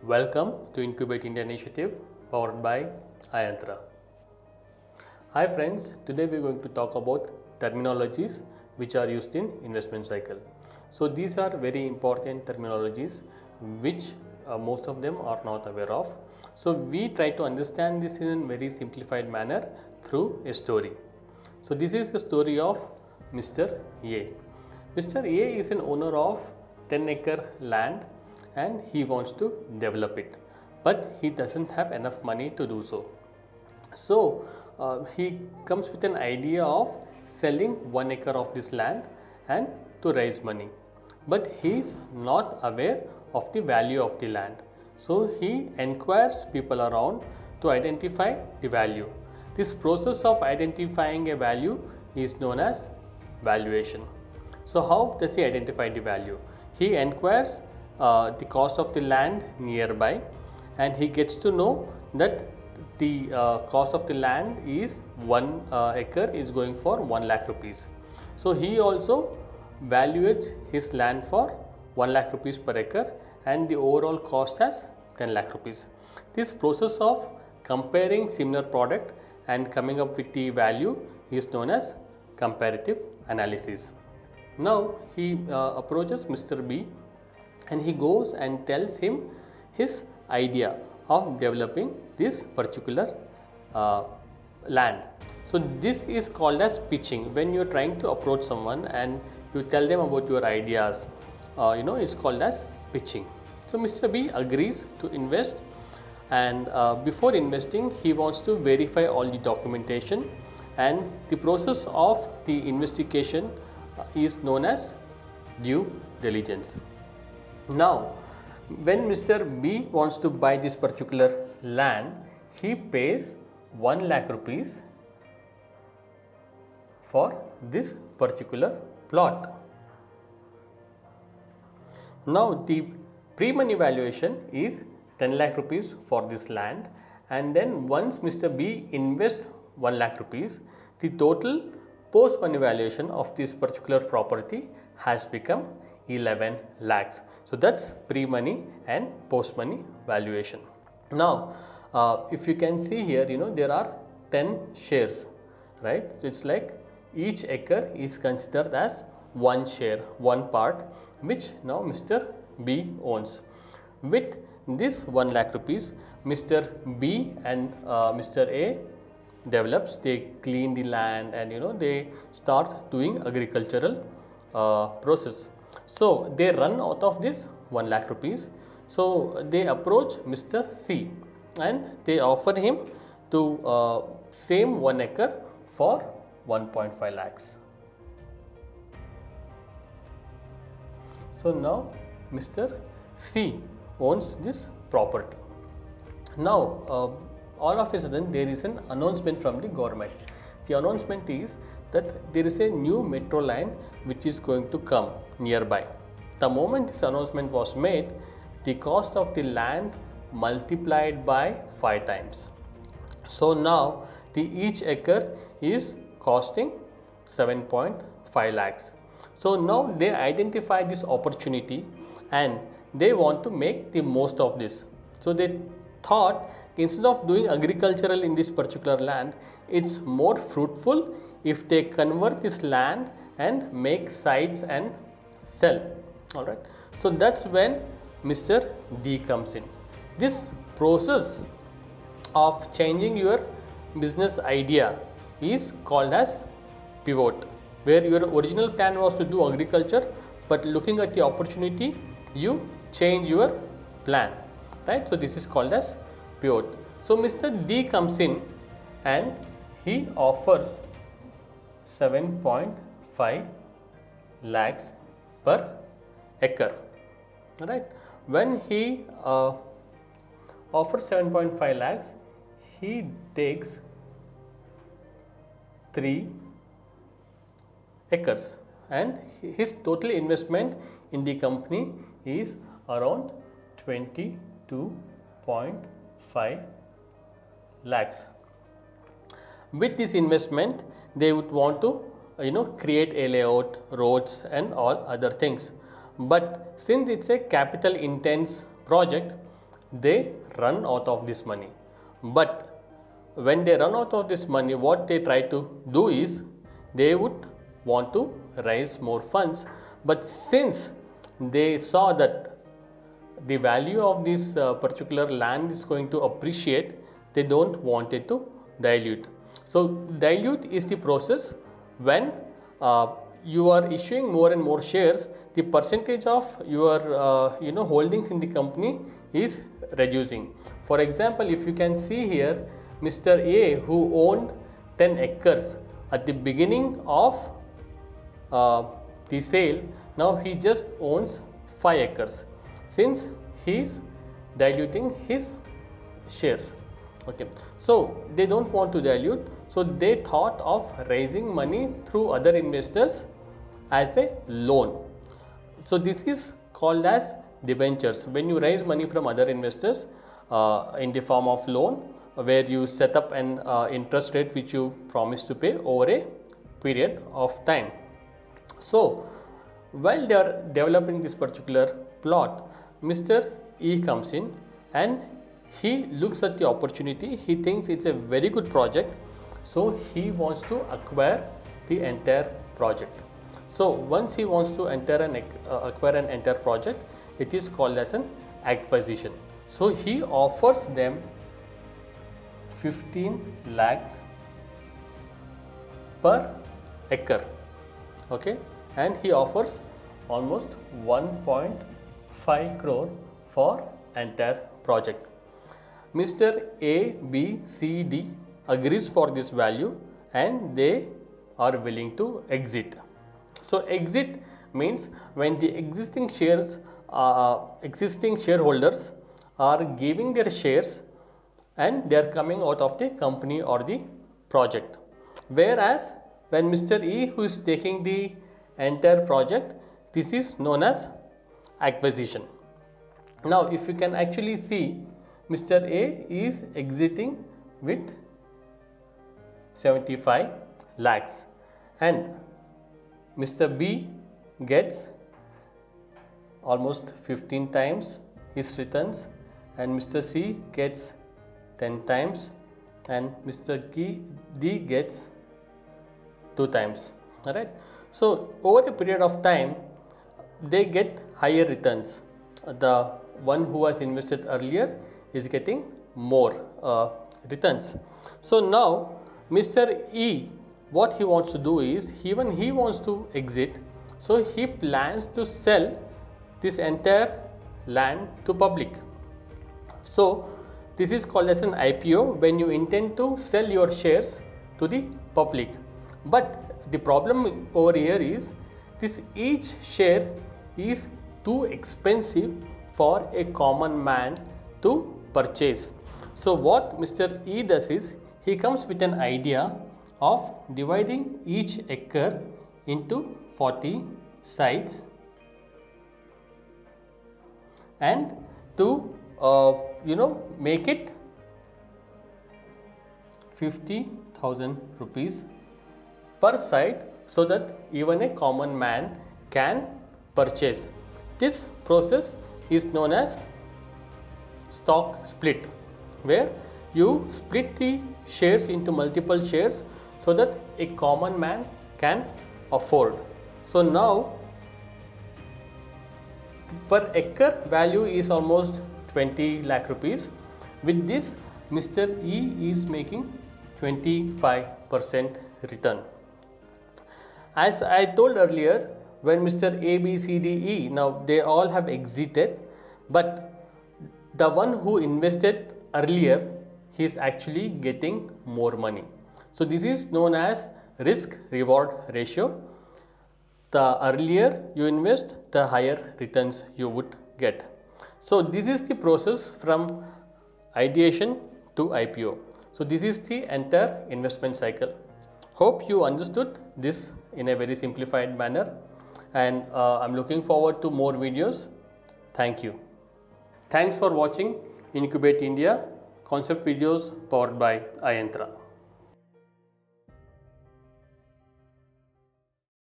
Welcome to Incubate India initiative powered by Ientra. Hi friends, today we are going to talk about terminologies which are used in investment cycle. So these are very important terminologies which most of them are not aware of. So we try to understand this in a very simplified manner through a story. So this is the story of Mr. A. Mr. A is an owner of 10-acre land and he wants to develop it, but he doesn't have enough money to do so. So he comes with an idea of selling 1 acre of this land and to raise money, but he is not aware of the value of the land. So he inquires people around to identify the value. This process of identifying a value is known as valuation. So how does he identify the value? He inquires the cost of the land nearby, and he gets to know that the cost of the land is 1 acre is going for 1 lakh rupees. So he also valuates his land for 1 lakh rupees per acre and the overall cost as 10 lakh rupees. This process of comparing similar product and coming up with the value is known as comparative analysis. Now he approaches Mr. B and he goes and tells him his idea of developing this particular land. So this is called as pitching. When you are trying to approach someone and you tell them about your ideas, it's called as pitching. So Mr. B agrees to invest, and before investing he wants to verify all the documentation, and the process of the investigation is known as due diligence. Now when Mr. B wants to buy this particular land, he pays 1 lakh rupees for this particular plot. Now the pre-money valuation is 10 lakh rupees for this land, and then once Mr. B invests 1 lakh rupees, the total post-money valuation of this particular property has become 11 lakhs. So that's pre-money and post-money valuation. Now if you can see here, there are 10 shares, right? So it's like each acre is considered as one share, one part, which now Mr. B owns. With this 1 lakh rupees, Mr. B and Mr. A develops, they clean the land, and they start doing agricultural process. So they run out of this 1 lakh rupees. So they approach Mr. C and they offer him to same 1 acre for 1.5 lakhs. So now Mr. C owns this property. Now all of a sudden there is an announcement from the government. The announcement is that there is a new metro line which is going to come nearby. The moment this announcement was made, the cost of the land multiplied by 5 times. So now the each acre is costing 7.5 lakhs. So now they identify this opportunity and they want to make the most of this. So they thought, instead of doing agricultural in this particular land, it's more fruitful if they convert this land and make sites and sell. Alright, so that's when Mr. D comes in. This process of changing your business idea is called as pivot, where your original plan was to do agriculture, but looking at the opportunity you change your plan, right? So this is called as pivot. So Mr. D comes in and he offers 7.5 lakhs per acre. Right? When he offers 7.5 lakhs, he takes 3 acres, and his total investment in the company is around 22.5 lakhs. With this investment, they would want to create a layout, roads and all other things. But since it's a capital intense project, they run out of this money. But when they run out of this money, what they try to do is they would want to raise more funds. But since they saw that the value of this particular land is going to appreciate, they don't want it to dilute. So dilute is the process when you are issuing more and more shares, the percentage of your holdings in the company is reducing. For example, if you can see here, Mr. A, who owned 10 acres at the beginning of the sale, now he just owns 5 acres since he is diluting his shares. Okay, so they don't want to dilute, so they thought of raising money through other investors as a loan. So this is called as debentures. When you raise money from other investors in the form of loan, where you set up an interest rate which you promise to pay over a period of time. So while they are developing this particular plot, Mr. E comes in and he looks at the opportunity. He thinks it's a very good project, so he wants to acquire the entire project. So once he wants to acquire an entire project, it is called as an acquisition. So he offers them 15 lakhs per acre. Okay, and he offers almost 1.5 crore for entire project. Mr. A, B, C, D agrees for this value and they are willing to exit. So exit means when the existing shareholders are giving their shares and they are coming out of the company or the project. Whereas when Mr. E, who is taking the entire project, this is known as acquisition. Now if you can actually see, Mr. A is exiting with 75 lakhs and Mr. B gets almost 15 times his returns and Mr. C gets 10 times and Mr. D gets 2 times. Alright. So over a period of time they get higher returns. The one who was invested earlier is getting more returns. So now Mr. E, what he wants to do is, even he wants to exit, so he plans to sell this entire land to public. So this is called as an IPO, when you intend to sell your shares to the public. But the problem over here is this each share is too expensive for a common man to purchase. So what Mr. E does is, he comes with an idea of dividing each acre into 40 sites and to make it 50,000 rupees per site so that even a common man can purchase. This process is known as stock split, where you split the shares into multiple shares so that a common man can afford. So now per acre value is almost 20 lakh rupees. With this, Mr. E is making 25% return. As I told earlier, when Mr. A, B, C, D, E, now they all have exited, but the one who invested earlier, he is actually getting more money. So this is known as risk reward ratio. The earlier you invest, the higher returns you would get. So this is the process from ideation to IPO. So this is the entire investment cycle. Hope you understood this in a very simplified manner, and I'm looking forward to more videos. Thank you. Thanks for watching Incubate India concept videos powered by Ientra.